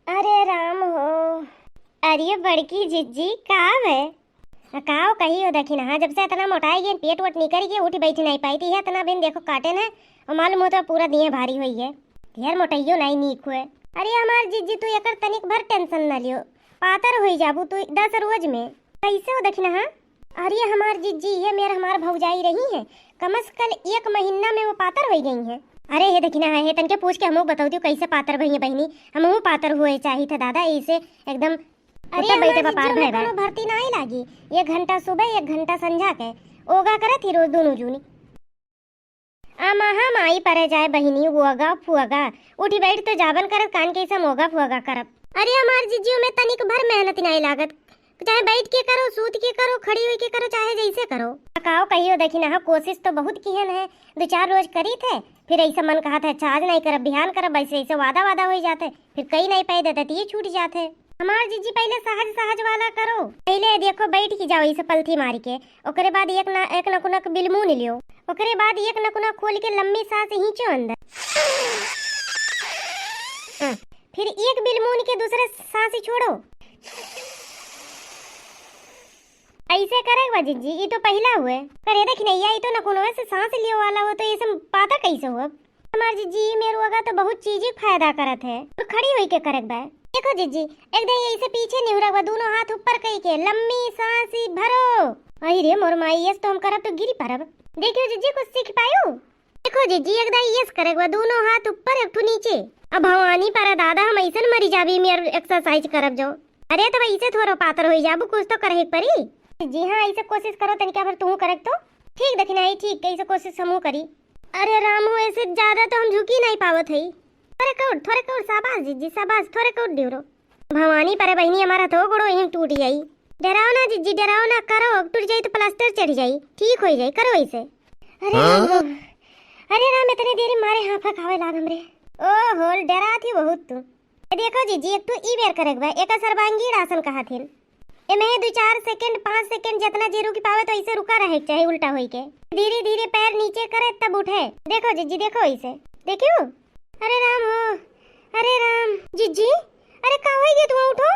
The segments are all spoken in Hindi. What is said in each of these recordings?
अरे राम हो। अरे बड़की जिज्जी काव है। काव कही हो देखी ना, जब से इतना मोटाई गई पेट वट निकल गई उठी बैठी नहीं पाई थी है इतना बिन देखो काटे ना। और मालूम हो तो पूरा दिए भारी हुई है। यार मोटाइयो नहीं नीक हुए। अरे हमार जिज्जी तू एकर तनिक भर टेंशन न लियो। पातर होई जाबू तू 10 रोज में कैसे हो देखी ना। हाँ अरे हमार जिज्जी ये मेरे हमार भौजाई रही है, कम से कम 1 महीना में वो पातर हो गई है। अरे हे देखी ना है तनके पूछ के हमहू बताऊ कैसे पातर भई बहनी, हमहू पातर हुए चाहिए थे दादा ऐसे एकदम। अरे बैठे पार भय कोनो भर्ती नहीं लागी। 1 घंटा सुबह 1 घंटा संझा के ओगा करे थी रोज दोनों जूनी। आमा हम आई परे जाए बहिनी वोगा फुआगा उठी बैठ तो जाबन करत कान के सब मोगा फुआगा करब। अरे हमार जिज्जियों में तनिक भर मेहनत नहीं लागत, चाहे बैठ के करो सूत के करो खड़ी हुई के करो चाहे जैसे करो। काओ कहियो देखी ना कोशिश तो बहुत किहन है, 2-4 रोज करी थे फिर ऐसा मन कहा था अच्छा आज नहीं करब बिहान करब ऐसे ऐसे वादा वादा हो जाते फिर कई नहीं पाए देते तो ये छूट जाते। हमार जीजी पहले सहज सहज वाला करो, पहले देखो बैठ की जाओ इसे पलथी मार के, ओकरे बाद एक नकुनक बिलमुन लियो, ओकरे बाद एक नकुनक खोल के लंबी सांस खींचो अंदर। फिर एक बिलमुन के दूसरे सांस छोड़ो। ऐसे करेगा जीजी ये तो पहला हुए करे देख नहीं आई तो नकुनो से सांस लियो वाला हो तो ये सब पाता कैसे हो। हमार जीजी मेरे वगा तो बहुत चीजें फायदा करत है तो खड़ी हुई के करक बा। देखो जीजी एकदम ऐसे पीछे नहीं रखवा, दोनों हाथ ऊपर कई के लंबी सांस भरो। अरे रे मोर माई ये तो हम करब तो गिरी परब। देखियो जीजी कुछ सीख पायो। देखो जीजी एकदम यस करेगा, दोनों हाथ ऊपर एक तो नीचे। अब भवानी पर दादा हम ऐसे मरी जाबी मेर एक्सरसाइज करब जो। अरे तो ऐसे थोड़ा पातर हो जाबू कुछ तो करे परी। जी हाँ ऐसे कोशिश करो तनिका भर तू करे तो ठीक देखना है ठीक कैसे कोशिश समूह करी। अरे राम हो ऐसे ज्यादा तो हम झुकी नहीं पावत है। थोड़े कौड़ शाबाश जीजी शाबाश थोड़े कौड़ दियो। भवानी पर बहनी हमारा तो गोड़ो यहीं टूट जाई। डराओ ना जीजी डराओ ना, करो टूट जाई तो प्लास्टर चढ़ जाई ठीक हो जाई करो ऐसे। अरे राम इतनी देरी मारे हाथ खावे लाग हमरे। ओहो डरा थी बहुत तू। देखो जीजी एक तो ई बेर करक बा एक सर्वांगीण आसन कहा थिन एमे 2-4 सेकंड 5 सेकंड जितना जे रुकी पावे तो ऐसे रुका रहे चाहे उल्टा होई के धीरे धीरे पैर नीचे करे तब उठे। देखो जीजी देखो ऐसे देखियो। अरे राम हो अरे राम जीजी अरे का होई गे तू उठो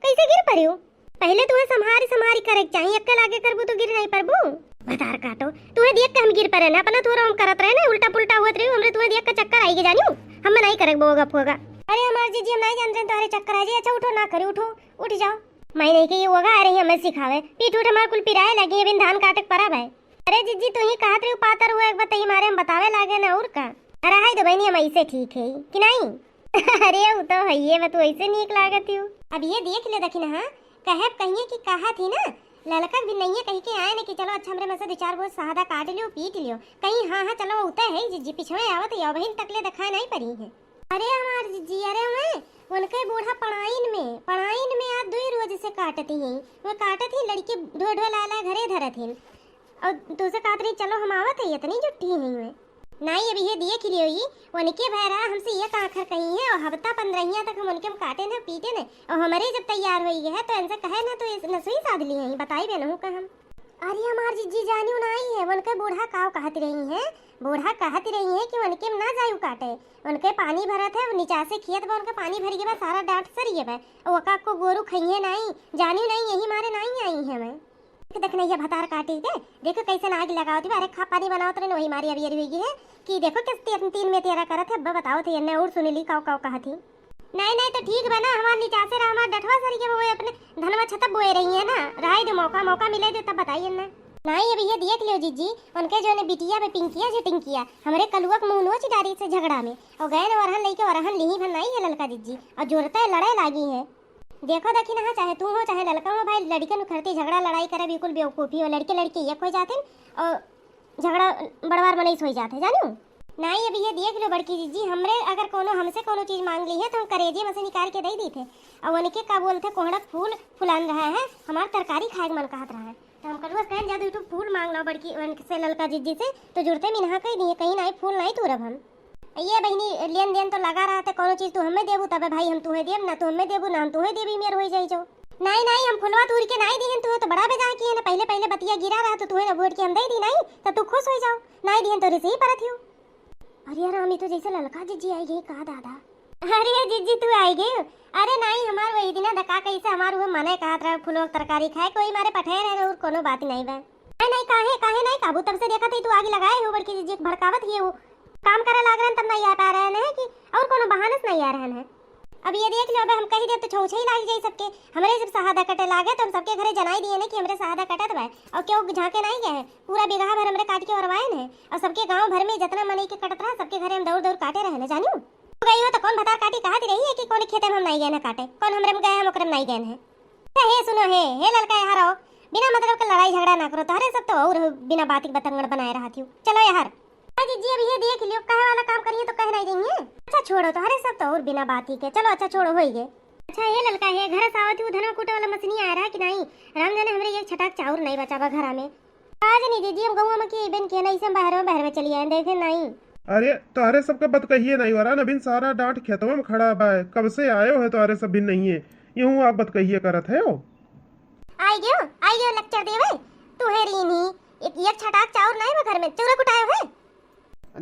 कैसे गिर परियो। पहले तुम्हें संहारी करे चाहिए अक्कल आगे करबू तो गिर नहीं परबू। बतार काटो तुम्हें देख के हम गिर परे ना अपना थोड़ा हम करत रहे ना उल्टा पुल्टा होत रही हमरे तुम्हें देख के चक्कर आई के जानियो हम नहीं करे बोगा फोगा। अरे हमार जीजी हम नहीं जानते तुम्हारे चक्कर आ जाए। अच्छा उठो ना करे उठो उठ जाओ। मैं नहीं कि ये होगा अरे हमें सिखावे पीठ उठ हमार कुल पिराए लगी है बिन धान काटक परब है। अरे जीजी तू ही कहत रही पातर हुआ एक बताई मारे हम बतावे लागे ना और का। अरे हाय तो बहनी हम ऐसे ठीक है कि नहीं। अरे वो तो है ये मैं तू ऐसे नीक लागत हूँ। अब ये देख ले देखी ना हाँ कहे कहिए कि कहा थी ना ललका भी नहीं है कहीं के आए ना कि चलो अच्छा हमरे में से 2-4 बहुत सादा काट लियो पीट लियो कहीं हाँ हाँ चलो उतर है जीजी पिछवे आवत या बहन तकले दिखा नहीं पड़ी है। अरे हमार जीजी अरे मैं उनके बूढ़ा पढ़ाइन में आज 2 रोज से काटती हैं वो काटत ही लड़की ढो लाला घरे धरत हैं और दूसरे काट रही चलो हम आवत है इतनी जुट्टी हैं मैं नहीं अभी ये दिए खिली हुई उनके भैरा हमसे ये आखिर कही है और हफ्ता 15 तक हम उनके काटे ना पीटे ना और हमारे जब तैयार हुई है तो इनसे कहे ना तो नसुई साध ली है बताई बे नहू का हम। अरे हमार जीजी जानी नहीं है उनके बूढ़ा काव कहती रही है बूढ़ा कहती रही है कि उनके ना जायु काटे उनके पानी भरत है नीचा से खेत में उनका पानी भर गया सारा डांट सर गया और वका को गोरू खइए नहीं जानी नहीं यही मारे नहीं आई है मैं देख नहीं ये भतार काटी के देखो कैसे नाग लगावती अरे खा पानी बनाओ तो वही मारी अभी हुई है कि देखो किस 3 में तेरा करत है बताओ थे ने और सुन ली काव कहा थी। नहीं तो ठीक बना हमार नीचा से हमार डठवा सरी के वो अपने धनवा छतप बोए रही है ना राय दो मौका मिले तो तब बताइए ना। नहीं अभी ये देख लियो जीजी उनके जो ने बिटिया पे पिंकिया जो टिंकिया हमारे कलुआ के मुंह चिटारी से झगड़ा में और गए ने वरहन लेके वरहन लिही भन नहीं है ललका जीजी और जोरता है लड़ाई लागी है। देखो देखी ना चाहे तू हो चाहे ललका हो भाई लड़कन खड़ती झगड़ा लड़ाई करे बिल्कुल बेवकूफी हो लड़के एक हो जाते और झगड़ा बड़वार मनीस हो जाते जानू। नहीं अभी ये देख लो बड़की जीजी हमरे अगर कोनो हमसे कोनो चीज मांग ली है तो हम करेजे में से निकाल के दे दी थे और उनके का बोलते कोहड़क फूल फुलान रहा है हमार तरकारी खाए मन कहत रहा है तो हम कलुआ कहें ज्यादा यूट्यूब फूल मांग लो बड़की से ललका जीजी से तो जुड़ते मिनहा कही दिए कहीं नहीं फूल नहीं तुरब हम। ये बहनी लेन देन तो लगा रहा था कोनो चीज तू हमें देबू तब भाई हम तुम्हें देब ना तू हमें देबू ना हम तुम्हें देबी मेर हो जाई जो। नहीं हम फुलवा तूर के नहीं दिहन तुम्हें तो बड़ा बेजा की है ना पहले बतिया गिरा रहा तो तुम्हें वोट के हम दे दी नहीं तो तू खुश हो जाओ नहीं दिहन तो रिसी परत हो। अरे यार अमी तो जैसे ललका जीजी आई गई कहा दादा अरे जीजी तू आई गई। अरे नहीं हमार वही दिन धक्का कैसे हमार वो मने कहा था फूलों की तरकारी खाए कोई मारे पठे रहे और कोनो बात नहीं बा। नहीं काहे नहीं काबू तब से देखा थी तू आगे लगाए हो बड़की जीजी भड़कावत ही वो काम करे लाग रहे तब नहीं आ पा रहे हैं कि और कोनो बहाने से नहीं आ रहे हैं। अब ये देख लो अब हम कही दे तो छौछे ही लाग जाई सबके हमरे जब सहादा कटे लागे तो हम सबके घरे जनाई दिए ने कि हमरे सहादा कटत बा और क्यों झाके नहीं गए पूरा बिगहा भर हमरे काट के औरवाए ने और सबके गांव भर में जितना मनी के कटत रहा सबके घरे हम दौड़ दौड़ काटे रहे ने जानियो गई हो तो कौन बता काटी कहती रही है कि कौन खेते में हम नहीं गए ना काटे कौन हमरे में गए हम ओकरे में नहीं गए हैं। हे सुनो हे लड़का यहाँ रहो बिना मतलब के लड़ाई झगड़ा ना करो तोहरे सब तो और बिना बात के बतंगड़ बनाए रहा थी। चलो यार जी अब ये देख लियो कहे वाला काम करिए तो कह नहीं देंगे। अच्छा छोड़ो तोहरे सब तो और बिना बात ही के चलो अच्छा छोड़ो हो गए। अच्छा ये लड़का है घर से आवत धनवा कूटे वाला मशीन आ रहा कि नहीं राम जाने हमरे एक छटाक चाउर नहीं बचावा घर में आज नहीं दीदी हम गौवा में के बन के नहीं से बाहर में चली आए देखे नहीं। अरे तारे सबका बत कहिए नहीं वरा नबीन सारा डांट खेतवा में खड़ा बा कब से आयो है तारे सब भी नहीं है यूं आप बत कहिए करत है ओ आई गयो लेक्चर देवे तू है रीनी एक छटाक चाउर नहीं है घर में चूरा कुटायो है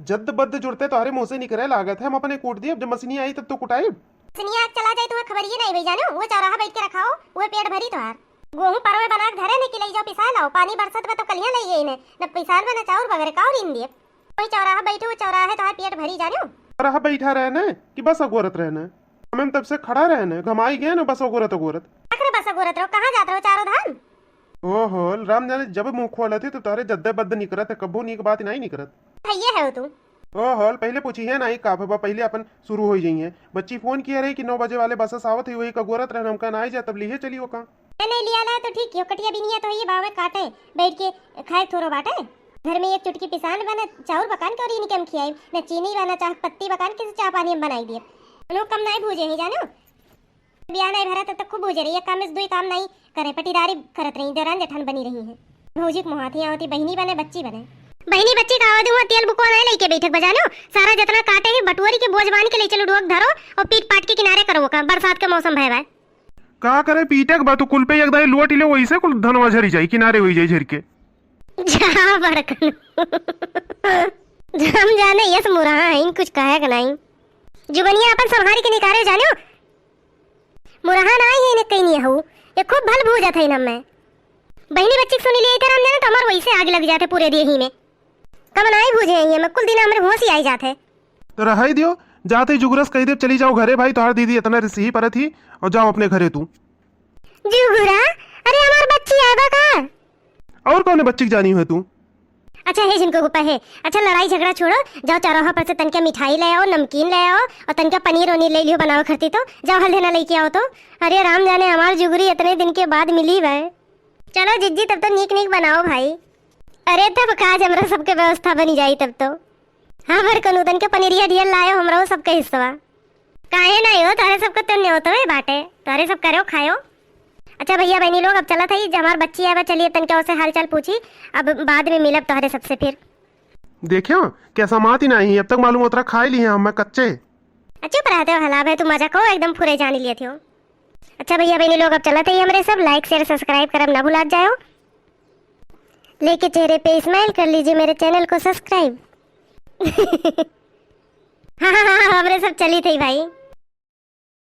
जद बद जुड़ते तारे मुंह से निकले लागत है हम अपने कूट दिए जब मशीनी आई तब तो कुटाए मशीनिया चला जाए तो खबर ये नहीं भाई जानो वो चौराहा बैठ के रखाओ वो पेट भरी तोहार गेहूं परवे बना के धरे ने कि ले जाओ पिसा लाओ पानी बरसत में तो कलियां ले गई ने न पिसाल में न चाउर वगैरह काउर इन दिए कोई चौराहा बैठे वो चौराहा तोहार पेट भरी जानो रहा बैठा रहना कि बस अगोरत रहना हमें तब से खड़ा रहना घमाई गए ना बस अगोरत आखिर बस अगोरत रहो कहां जात रहो चारों धाम ओहो राम जाने जब मुंह खोला थे तो तारे जद्दे बद्द निकरत है कबो नी की बात नहीं निकरत ये है तू ओहो पहले पूछी है नहीं का बाबा पहले अपन शुरू हो जाइए बच्ची फोन किया रही कि 9 बजे वाले बस आवत है वही का गोरत रहना हमका ना जा तब लिए चलियो का नहीं लिया ना तो ठीक है कटिया भी नहीं है तो ये बावे काटे बैठ के खाए थोरो बाटे घर में एक चुटकी पिसान बना चाउर पकान के और इनके हम खियाई न चीनी बना चाह पत्ती पकान के चाह पानी हम बनाई दिए लोग कम नहीं भूजे ही जानो बिया नहीं भरा तब तक खूब भूजे रही है काम इस दो काम नहीं करे पटीदारी करत रही दरान जेठान बनी रही है भौजी मुहातियां होती बहनी बने बच्ची बने बहनी बच्ची का आवाज हुआ तेल बुकवा नहीं लेके बैठक बजानो सारा जितना काटे है बटुआरी के बोझ बांध के ले चलो डुअक धरो और पीट पाट के किनारे करो का बरसात के मौसम भय भाई का करे पीटे के बात कुल पे एक दाई लोट ले वैसे कुल धनवा झरी जाई किनारे होई जाई झर के जा बड़कन हम जाने यस मुरहा है कुछ कहे का नहीं जुगनिया अपन संहारी के निकारे जानो मुरहा नहीं है ने कहीं नहीं हूं ये खूब भल भूजा था इन में बहनी बच्ची सुनी लिए इधर हम जाने तो हमार वैसे आग लग जाते पूरे देही में कब नहीं भूजे ये मैं कुल दिन हमरे होश ही आई जाते तो रहाई दियो जाते जुगरस कह दे चली जाओ घरे भाई तोहार दीदी इतना रिसी पर थी और जाओ अपने घरे तू जुगुरा अरे हमार बच्ची आएगा का और कौन बच्ची जानी है तू अच्छा है जिनको गुप्पा है अच्छा लड़ाई झगड़ा छोड़ो जाओ चौराहा पर से तनका मिठाई ले आओ नमकीन ले आओ और तनका पनीर वनीर ले लियो बनाओ खरती तो जाओ हल्देना लेके आओ तो अरे राम जाने हमार जुगरी इतने दिन के बाद मिली भाई चलो जिज्जी तब तो नीक नीक बनाओ भाई अरे तब काज हमरा सबके व्यवस्था बनी जाई तब तो हाँ भर कनूदन के पनीरिया ढियल लायो हमरा सबका हिस्सा काहे नहीं हो तारे सबको तो न्योतो है बाटे तारे सब करो खायो। अच्छा भैया बहनी लोग अब चला था ही हमार बच्ची आवा चलिए तनका उसे हालचाल पूछी अब बाद में मिलब तोहरे सबसे फिर देखियो कैसा मात ही नहीं अब तक मालूम होता खा लिए हम कच्चे चुप रहते हो हलाब है तू मजा को एकदम पूरे जान लिए थे। अच्छा भैया बहनी लोग अब चला था ही हमारे सब लाइक शेयर सब्सक्राइब करब ना भुला जाओ लेके चेहरे पे स्माइल कर लीजिए मेरे चैनल को सब्सक्राइब हाँ हमारे सब चली थी भाई।